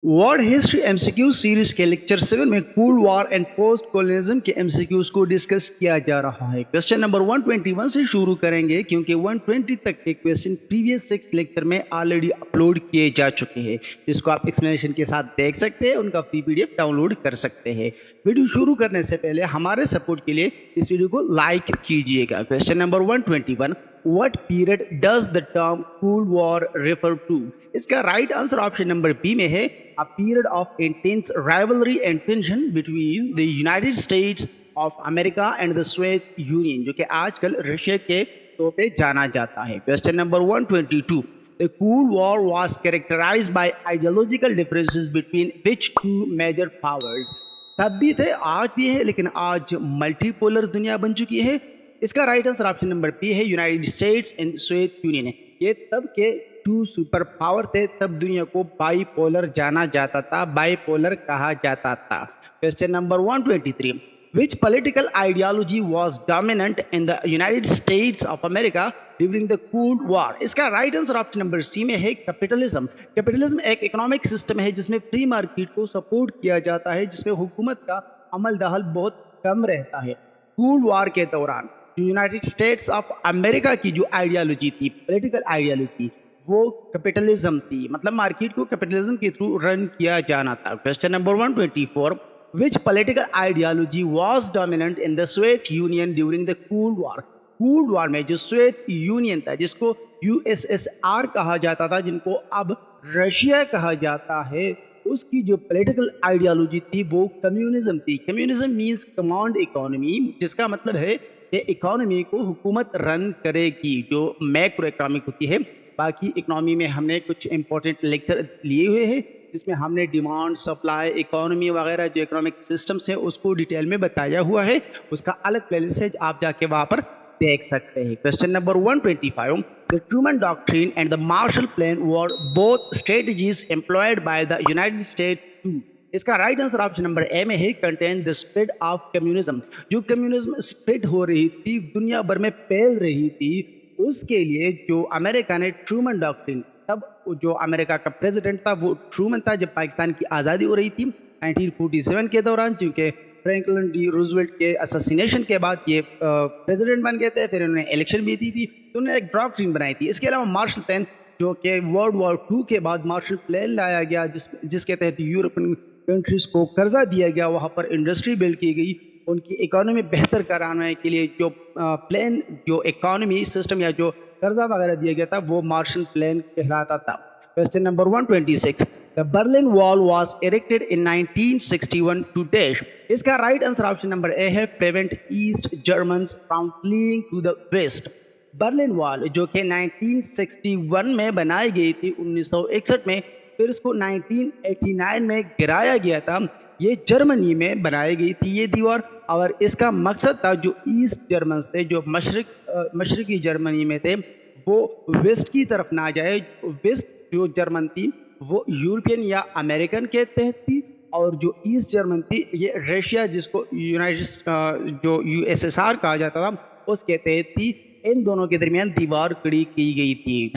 World history MCQ series के lecture 7 में cool war and post colonialism के MCQs को डिस्कस किया जा रहा है। क्वेश्चन नंबर 121 से शुरू करेंगे क्योंकि 120 तक के क्वेश्चन प्रीवियस 6 लेक्चर में ऑलरेडी अपलोड किए जा चुके हैं, जिसको आप एक्सप्लेनेशन के साथ देख सकते हैं, उनका फ्री पीडीएफ डाउनलोड कर सकते हैं। वीडियो शुरू करने से पहले हमारे सपोर्ट के लिए इस वीडियो को लाइक कीजिएगा। Question number 121, What period does the term Cold War refer to? इसका right answer option number B में है, a period of intense rivalry and tension between the United States of America and the Soviet Union, जो कि आजकल Russia के तौर पे जाना जाता है। Question number 122, The Cold War was characterized by ideological differences between which two major powers? तब भी थे, आज भी है, लेकिन आज मल्टीपोलर दुनिया बन चुकी है। इसका right answer option number B है, United States and Soviet Union है। ये तब के टू सुपर पावर थे, तब दुनिया को बाईपोलर जाना जाता था, बाईपोलर कहा जाता था। Question number 123, Which political ideology was dominant in the United States of America during the Cold War? इसका right answer option number C में है, कैपिटलिज्म। कैपिटलिज्म एक इकोनॉमिक सिस्टम है जिसमें फ्री मार्केट को सपोर्ट किया जाता है, जिसमें हुकूमत का अमल दखल बहुत कम रहता है। कोल्ड वॉर के दौरान यूनाइटेड स्टेट्स ऑफ अमेरिका की जो आइडियोलॉजी थी, पॉलिटिकल आइडियोलॉजी, वो कैपिटलिज्म थी, मतलब मार्केट को कैपिटलिज्म के थ्रू रन किया जाना था। Question number 124, which political ideology was dominant in the Soviet union during the cold war? Cold war में जो सोवियत यूनियन था, जिसको यूएसएसआर कहा जाता था, जिनको अब रशिया कहा जाता है, उसकी जो पॉलिटिकल आइडियोलॉजी थी वो कम्युनिज्म थी। कम्युनिज्म मीन्स कमांड इकोनॉमी, जिसका मतलब है कि इकोनॉमी को हुकूमत रन करेगी, जो मैक्रो इकोनॉमिक होती है। बाकी इकोनॉमी में हमने कुछ इंपॉर्टेंट लेक्चर लिए हुए हैं, जिसमें हमने डिमांड, सप्लाई, इकोनॉमी वगैरह जो इकोनॉमिक सिस्टम्स है उसको डिटेल में बताया हुआ है। उसका अलग प्लेलिस्ट है, आप जाके वहाँ पर देख सकते हैं। Question number 125, the Truman doctrine and the Marshall plan were both strategies employed by the United States to. इसका right answer option number A में है, contain the spread of communism. जो कम्युनिज्म स्प्रेड हो रही थी, दुनिया भर में फैल रही थी, उसके लिए जो अमेरिका ने ट्रूमन डॉक्ट्रिन, तब जो अमेरिका का प्रेसिडेंट था वो ट्रूमन था, जब पाकिस्तान की आज़ादी हो रही थी 1947 के दौरान, क्योंकि फ्रैंकलिन डी रूजवेल्ट के असैसिनेशन के बाद ये प्रेसिडेंट बन गए थे, फिर उन्होंने इलेक्शन भी दी थी, तो उन्होंने एक डॉक्ट्रिन बनाई थी। इसके अलावा मार्शल प्लान, जो कि वर्ल्ड वॉर 2 के बाद मार्शल प्लान लाया गया, जिसके तहत यूरोपियन कंट्रीज़ को कर्जा दिया गया, वहाँ पर इंडस्ट्री बिल्ड की गई, उनकी इकोनॉमी बेहतर कराने के लिए जो प्लान, जो इकोनॉमी सिस्टम या जो कर्जा वगैरह दिया गया था, वो मार्शल प्लान कहलाता था। Question number 126, the Berlin wall was erected in 1961 to dash. इसका right answer option number A है, prevent East Germans from fleeing to the west. Berlin wall जो कि 1961 में बनाई गई थी, 1961 में, फिर उसको 1989 में गिराया गया था। ये जर्मनी में बनाई गई थी ये दीवार, और इसका मकसद था जो ईस्ट जर्मन्स थे, जो मशरकी जर्मनी में थे, वो वेस्ट की तरफ ना जाए। वेस्ट जो जर्मन थी वो यूरोपियन या अमेरिकन के तहत थी, और जो ईस्ट जर्मन थी ये रशिया, जिसको जो यूएसएसआर कहा जाता था, उसके तहत थी। इन दोनों के दरमियान दीवार खड़ी की गई थी।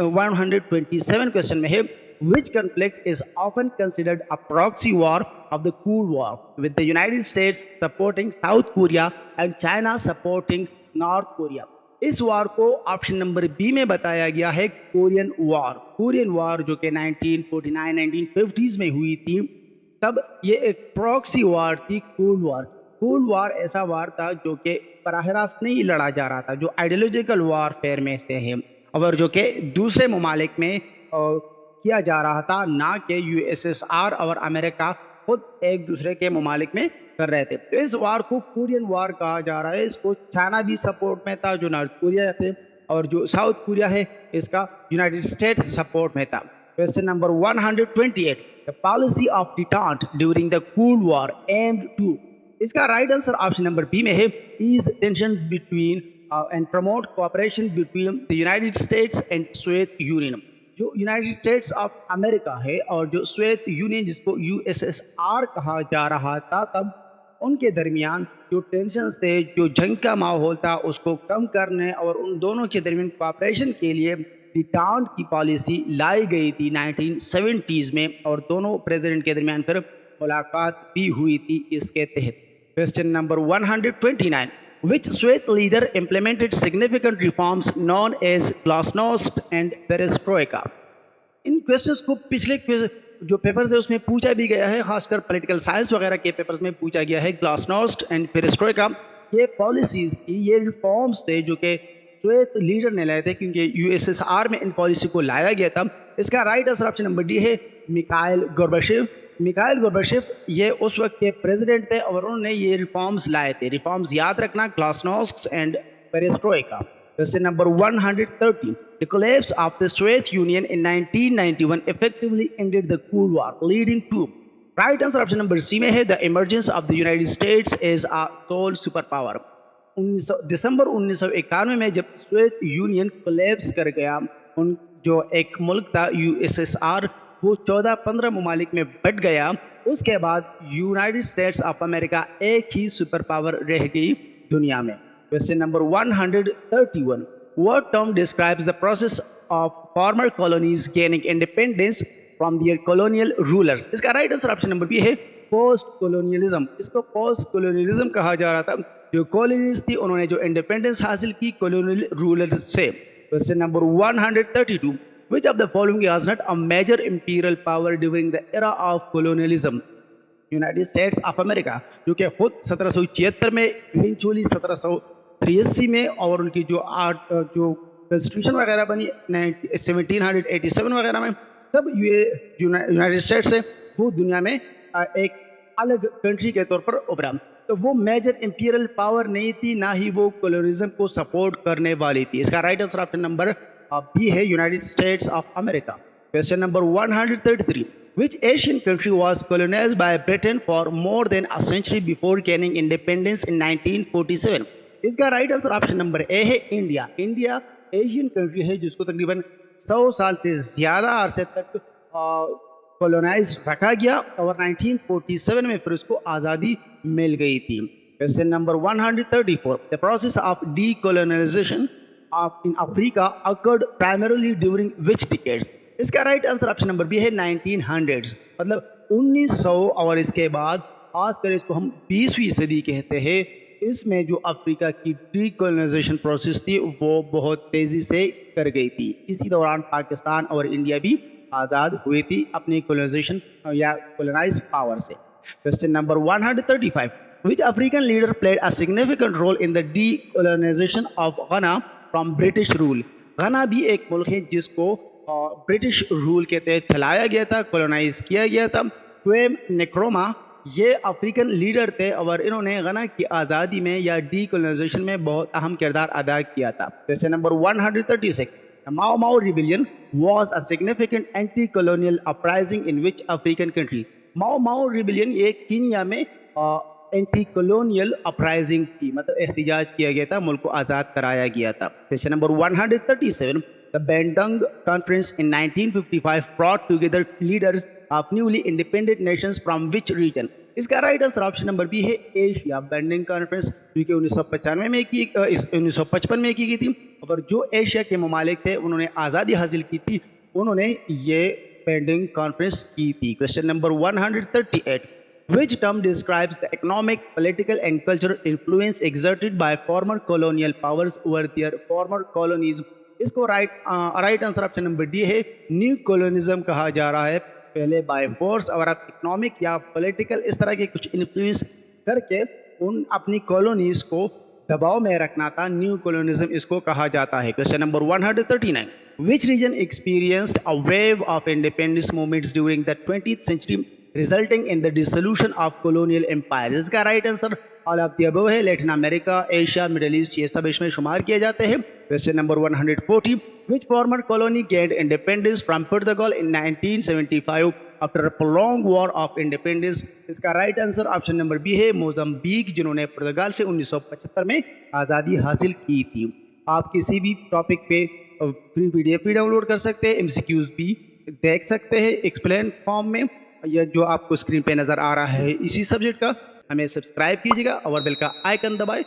127 क्वेश्चन में है, which conflict is often considered a proxy war of the Cold War, with the United States supporting South Korea and China supporting North Korea? इस वार को ऑप्शन नंबर बी में बताया गया है, कोरियन वार। कोरियन वार जो कि 1949 1950s में हुई थी, तब ये एक प्रॉक्सी वार थी, कोल्ड वार। कोल्ड वार ऐसा वार था जो कि बराह रास्त नहीं लड़ा जा रहा था, जो आइडियोलॉजिकल वारफेयर में से है, और जो कि दूसरे ममालिक में किया जा रहा था, ना कि यूएसएसआर और अमेरिका खुद एक दूसरे के ममालिक में कर रहे थे। तो इस वार को कोरियन वार कहा जा रहा है। इसको चाइना भी सपोर्ट में था, जो नॉर्थ कोरिया थे, और जो साउथ कोरिया है इसका यूनाइटेड स्टेट्स सपोर्ट में था। Question number 128, the policy of detente during the cold war aimed to. इसका right answer option number B में है, ease tensions between and promote cooperation between the United States and Soviet Union. जो United States of America है और जो Soviet union, जिसको USSR कहा जा रहा था, तब उनके दरमियान जो टेंशन थे, जो जंग का माहौल था, उसको कम करने और उन दोनों के दरमियान कोऑपरेशन के लिए डिटांट की पॉलिसी लाई गई थी 1970s में, और दोनों प्रेसिडेंट के दरमियान फिर मुलाकात भी हुई थी इसके तहत। Question number 129, which Soviet leader implemented significant reforms known as glasnost and perestroika? In questions को पिछले जो पेपर्स है उसमें पूछा भी गया है, खासकर पॉलिटिकल साइंस वगैरह के पेपर्स में पूछा गया है। ग्लासनोस्ट एंड पेरेस्ट्रोइका ये पॉलिसीज थी, ये रिफॉर्म्स थे जो कि सोवियत लीडर ने लाए थे, क्योंकि यूएसएसआर में इन पॉलिसी को लाया गया था। इसका right answer option number D है, मिखाइल गोर्बाचेव। मिखाइल गोर्बाचेव ये उस वक्त के प्रेसिडेंट थे और उन्होंने ये रिफॉर्म्स लाए थे। रिफॉर्म्स याद रखना, glasnost and perestroika. Question number 130. The collapse of the Soviet Union in 1991 effectively ended the Cold War, leading to right answer option number C में है the emergence of the United States as a sole superpower. दिसंबर 1991 में जब Soviet union collapse कर गया, उन जो एक मुल्क था यूएसएसआर वो 14-15 ममालिक में बट गया, उसके बाद यूनाइटेड स्टेट्स ऑफ अमेरिका एक ही सुपर पावर रह गई दुनिया में। Question number 131. What term describes the process of former colonies gaining independence from their colonial rulers? इसका right answer option number B है, पोस्ट कोलोनियलिज्म। इसको पोस्ट कोलोनियलिज्म कहा जा रहा था। जो कॉलोनीज थी उन्होंने जो इंडिपेंडेंस हासिल की कॉलोनियल रूलर से। Question number 132. Which of the following was not a major imperial power during the era of colonialism? United States of America जो कि खुद 1776 में, इवेंचुअली 1783 में, और उनकी जो कॉन्स्टिट्यूशन वगैरह बनी 1787 वगैरह में, तब यूनाइटेड स्टेट्स से वो दुनिया में एक अलग कंट्री के तौर पर उभरा। तो वो मेजर इंपीरियल पावर नहीं थी, ना ही वो कोलोनिज्म को सपोर्ट करने वाली थी। इसका right answer option number B है, United States of America. Question number 133. Which Asian country was colonized by Britain for more than a century before gaining independence in 1947? इसका right answer option number A है, India. India Asian country है जिसको तकरीबन 100 साल से ज़्यादा अरसे तक कॉलोनाइज रखा गया और 1947 में फिर उसको आज़ादी मिल गई थी। Question number 134. The process of decolonization in Africa occurred primarily during which decades? इसका right answer option number B है, 1900s, मतलब 1900, और इसके बाद खासकर इसको हम 20वीं सदी कहते हैं। इसमें जो अफ्रीका की डीकोलोनाइजेशन प्रोसेस थी वो बहुत तेज़ी से कर गई थी। इसी दौरान पाकिस्तान और इंडिया भी आज़ाद हुई थी अपनी कोलोनाइजेशन या कोलोनाइज पावर से। Question number 135. Which African leader played a significant role in the decolonization of Ghana from British rule? घना भी एक मुल्क है जिसको ब्रिटिश रूल के तहत फैलाया गया था, कॉलोनाइज किया गया था। क्वेम नक्रोमा ये अफ्रीकन लीडर थे और इन्होंने घना की आज़ादी में या डीकोलोनाइजेशन में बहुत अहम किरदार अदा किया था। Question number 136. Mao Mao rebellion was a significant anti colonial uprising in which African country? Mao Mao rebellion ये कीनिया में एंटी कॉलोनियल अपराइजिंग थी, मतलब एहतिजाज किया गया था, मुल्क को आज़ाद कराया गया था। Question number 137. The Bandung Conference in 1955 brought together leaders of newly independent nations from which region? इसका right answer option number B है, एशिया। बैंडिंग कॉन्फ्रेंस जो कि 1995 में 1955 में की गई थी, और जो एशिया के ममालिक थे उन्होंने आज़ादी हासिल की थी, उन्होंने ये बैंडिंग कॉन्फ्रेंस की थी। Question number 138. Which term describes the economic, political and cultural influence exerted by former colonial powers over their former colonies? इसको right answer option number D है, न्यू कॉलोनिज्म कहा जा रहा है। पहले बाय फोर्स और अब इकोनॉमिक या पॉलिटिकल इस तरह के कुछ इन्फ्लुएंस करके उन अपनी कॉलोनीज को दबाव में रखना था, न्यू कॉलोनिज्म इसको कहा जाता है। Question number 139. Which region experienced a wave of independence movements during the 20th century resulting in the dissolution of colonial empires? इसका right answer all of the above है, Latin America, Asia, Middle East, ये सब इसमें शुमार किए जाते हैं। Question number 140. Which former colony gained independence from Portugal in 1975 after a prolonged war of independence? इसका right answer option number B है, मोज़ाम्बिक, जिन्होंने पुर्तगाल से 1975 में आज़ादी हासिल की थी। आप किसी भी टॉपिक पे फ्री PDF भी डाउनलोड कर सकते हैं, MCQs भी देख सकते हैं एक्सप्लेन फॉर्म में, या जो आपको स्क्रीन पे नज़र आ रहा है इसी सब्जेक्ट का। हमें सब्सक्राइब कीजिएगा और बेल का आइकन दबाएं